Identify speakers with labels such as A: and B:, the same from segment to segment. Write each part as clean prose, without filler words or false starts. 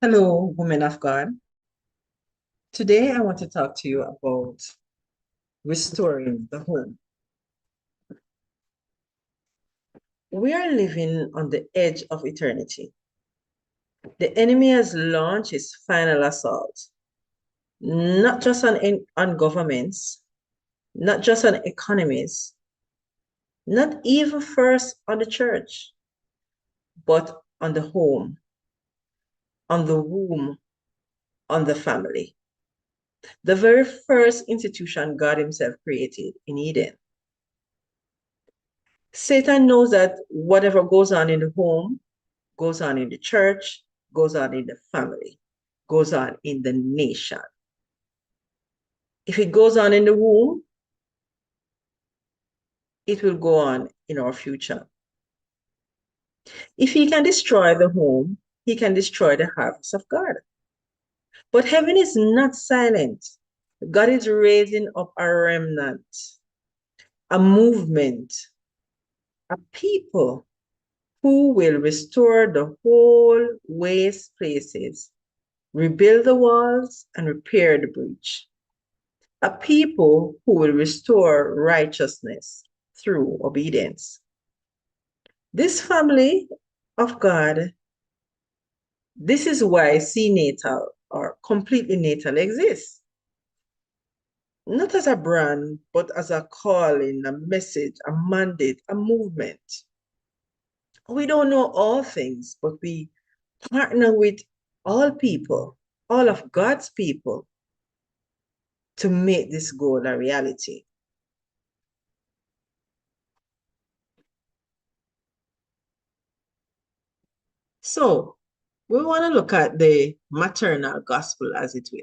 A: Hello, women of God. Today I want to talk to you about restoring the home. We are living on the edge of eternity. The enemy has launched his final assault, not just on governments, not just on economies, not even first on the church, but on the home, on the womb, on the family. The very first institution God Himself created in Eden. Satan knows that whatever goes on in the home goes on in the church, goes on in the family, goes on in the nation. If it goes on in the womb, it will go on in our future. If he can destroy the home, he can destroy the harvest of God. But heaven is not silent. God is raising up a remnant, a movement, a people who will restore the whole waste places, rebuild the walls, and repair the breach. A people who will restore righteousness through obedience. This family of God, this is why C-natal or completely natal exists. Not as a brand, but as a calling, a message, a mandate, a movement. We don't know all things, but we partner with all people, all of God's people, to make this goal a reality. So we want to look at the maternal gospel, as it will.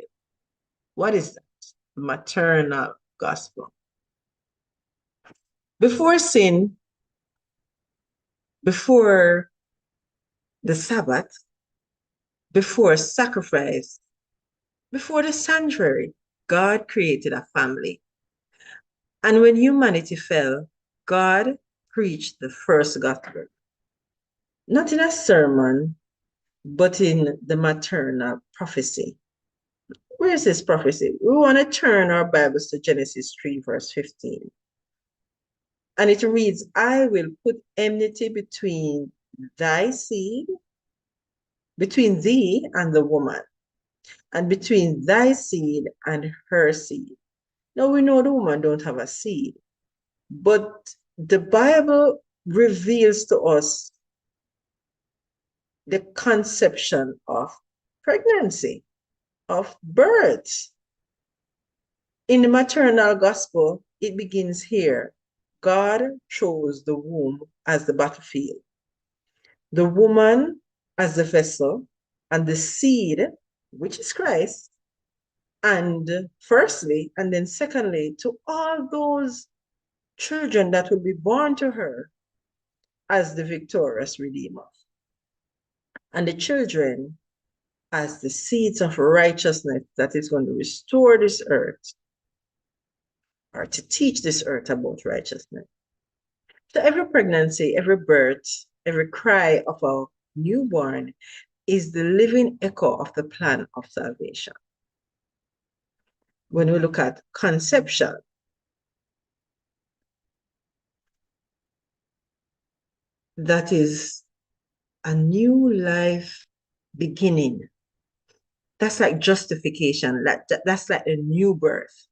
A: What is that? Maternal gospel. Before sin, before the Sabbath, before sacrifice, before the sanctuary, God created a family. And when humanity fell, God preached the first gospel. Not in a sermon, but in the maternal prophecy. Where is this prophecy? We want to turn our Bibles to Genesis 3, verse 15. And it reads, I will put enmity between thy seed, between thee and the woman, and between thy seed and her seed. Now we know the woman don't have a seed, but the Bible reveals to us the conception of pregnancy, of birth. In the maternal gospel, it begins here. God chose the womb as the battlefield, the woman as the vessel, and the seed, which is Christ, and firstly, and then secondly, to all those children that will be born to her as the victorious Redeemer. And the children as the seeds of righteousness that is going to restore this earth or to teach this earth about righteousness. So every pregnancy, every birth, every cry of a newborn is the living echo of the plan of salvation. When we look at conception, that is a new life beginning. That's like justification. That's like a new birth.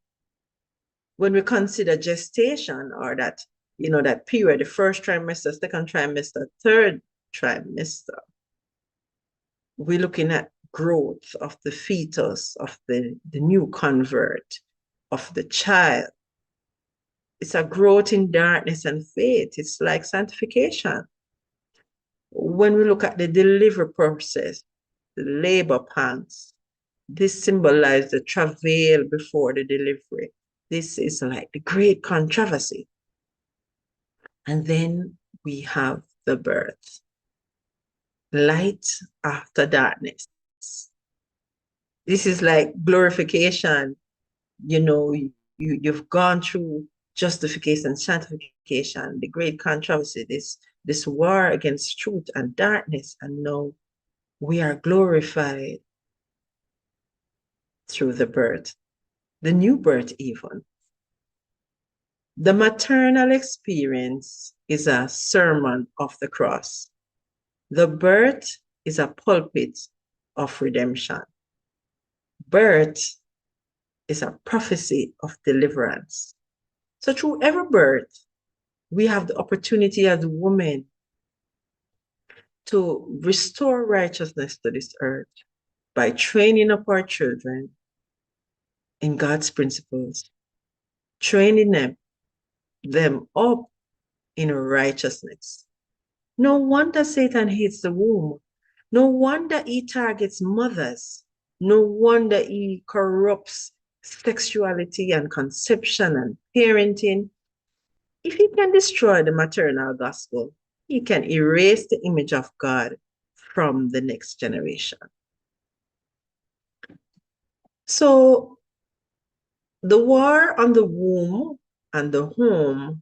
A: When we consider gestation or that, that period, the first trimester, second trimester, third trimester, we're looking at growth of the fetus, of the new convert, of the child. It's a growth in darkness and faith. It's like sanctification. When we look at the delivery process, the labor pangs, this symbolizes the travail before the delivery. This is like the great controversy. And then we have the birth. Light after darkness. This is like glorification. You've gone through justification, sanctification, the great controversy, this war against truth and darkness, and now We are glorified through the birth, the new birth even. The maternal experience is a sermon of the cross. The birth is a pulpit of redemption. Birth is a prophecy of deliverance. So through every birth, we have the opportunity as women to restore righteousness to this earth by training up our children in God's principles, training them up in righteousness. No wonder Satan hates the womb. No wonder he targets mothers. No wonder he corrupts sexuality and conception and parenting. If he can destroy the maternal gospel, he can erase the image of God from the next generation. So the war on the womb and the home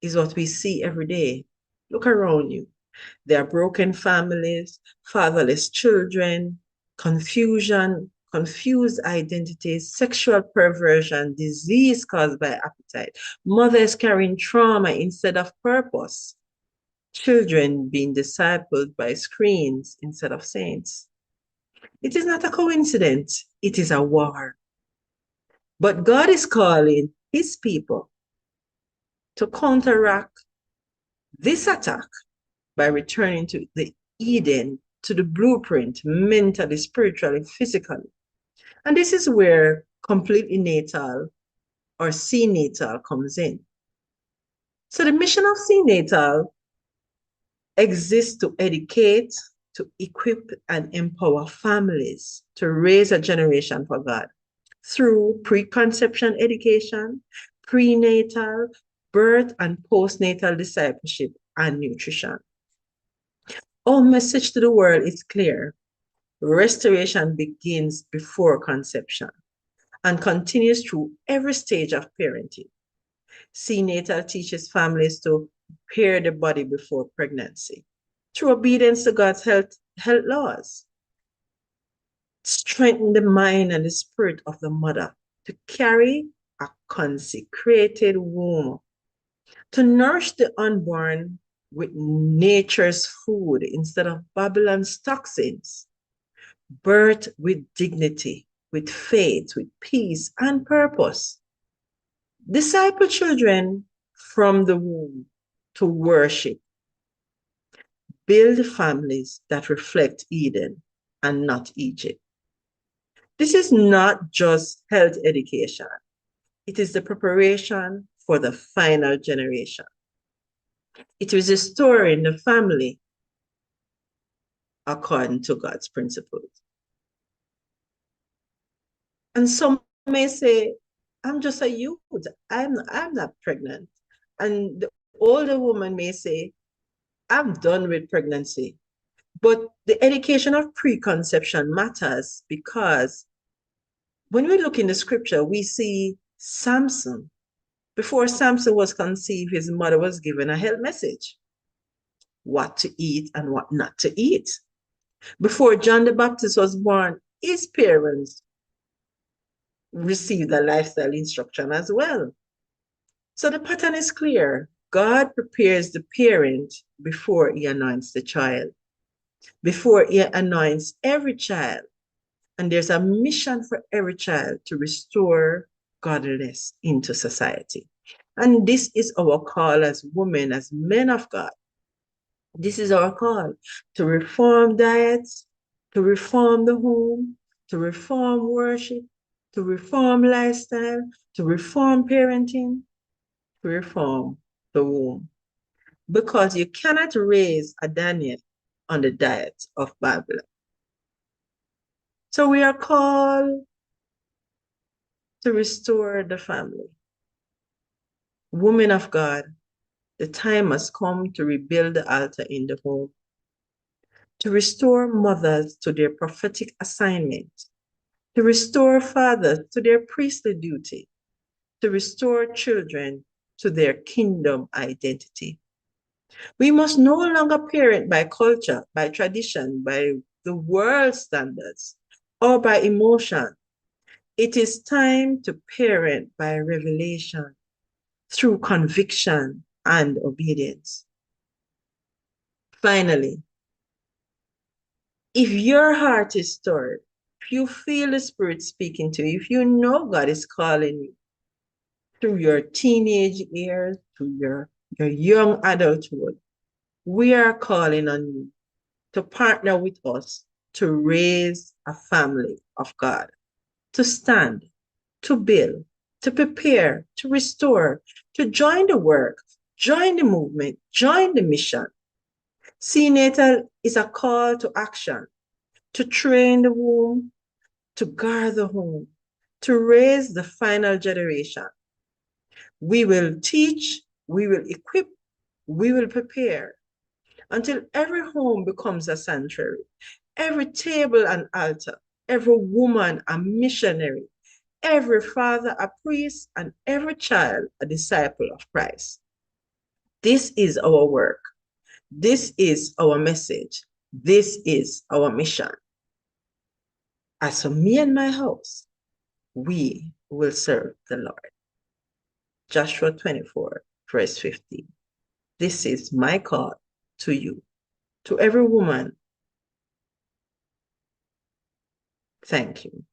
A: is what we see every day. Look around you. There are broken families, fatherless children, confusion, confused identities, sexual perversion, disease caused by appetite, mothers carrying trauma instead of purpose, children being discipled by screens instead of saints. It is not a coincidence, it is a war. But God is calling his people to counteract this attack by returning to the Eden, to the blueprint, mentally, spiritually, physically. And this is where completely natal or C-natal comes in. So the mission of C-natal exists to educate, to equip and empower families to raise a generation for God through preconception education, prenatal, birth and postnatal discipleship and nutrition. Our message to the world is clear. Restoration begins before conception and continues through every stage of parenting. C-natal teaches families to prepare the body before pregnancy through obedience to God's health laws. Strengthen the mind and the spirit of the mother to carry a consecrated womb, to nourish the unborn with nature's food instead of Babylon's toxins. Birth with dignity, with faith, with peace and purpose. Disciple children from the womb to worship. Build families that reflect Eden and not Egypt. This is not just health education. It is the preparation for the final generation. It is restoring the family according to God's principles. And some may say, I'm just a youth. I'm not pregnant. And the older woman may say, I'm done with pregnancy. But the education of preconception matters because when we look in the scripture, we see Samson. Before Samson was conceived, his mother was given a health message, what to eat and what not to eat. Before John the Baptist was born, his parents received a lifestyle instruction as well. So the pattern is clear. God prepares the parent before he anoints the child, before he anoints every child. And there's a mission for every child to restore godliness into society. And this is our call as women, as men of God. This is our call to reform diets, to reform the home, to reform worship, to reform lifestyle, to reform parenting, to reform the womb. Because you cannot raise a Daniel on the diet of Babylon. So we are called to restore the family. Women of God, the time has come to rebuild the altar in the home, to restore mothers to their prophetic assignment, to restore fathers to their priestly duty, to restore children to their kingdom identity. We must no longer parent by culture, by tradition, by the world's standards or by emotion. It is time to parent by revelation through conviction and obedience. Finally, if your heart is stirred, if you feel the Spirit speaking to you, if you know God is calling you through your teenage years, through your young adulthood, we are calling on you to partner with us to raise a family of God, to stand, to build, to prepare, to restore, to join the work, join the movement, join the mission. Senatal is a call to action, to train the womb, to guard the home, to raise the final generation. We will teach, we will equip, we will prepare until every home becomes a sanctuary, every table an altar, every woman a missionary, every father a priest, and every child a disciple of Christ. This is our work. This is our message. This is our mission. As for me and my house, we will serve the Lord. Joshua 24, verse 15. This is my call to you, to every woman. Thank you.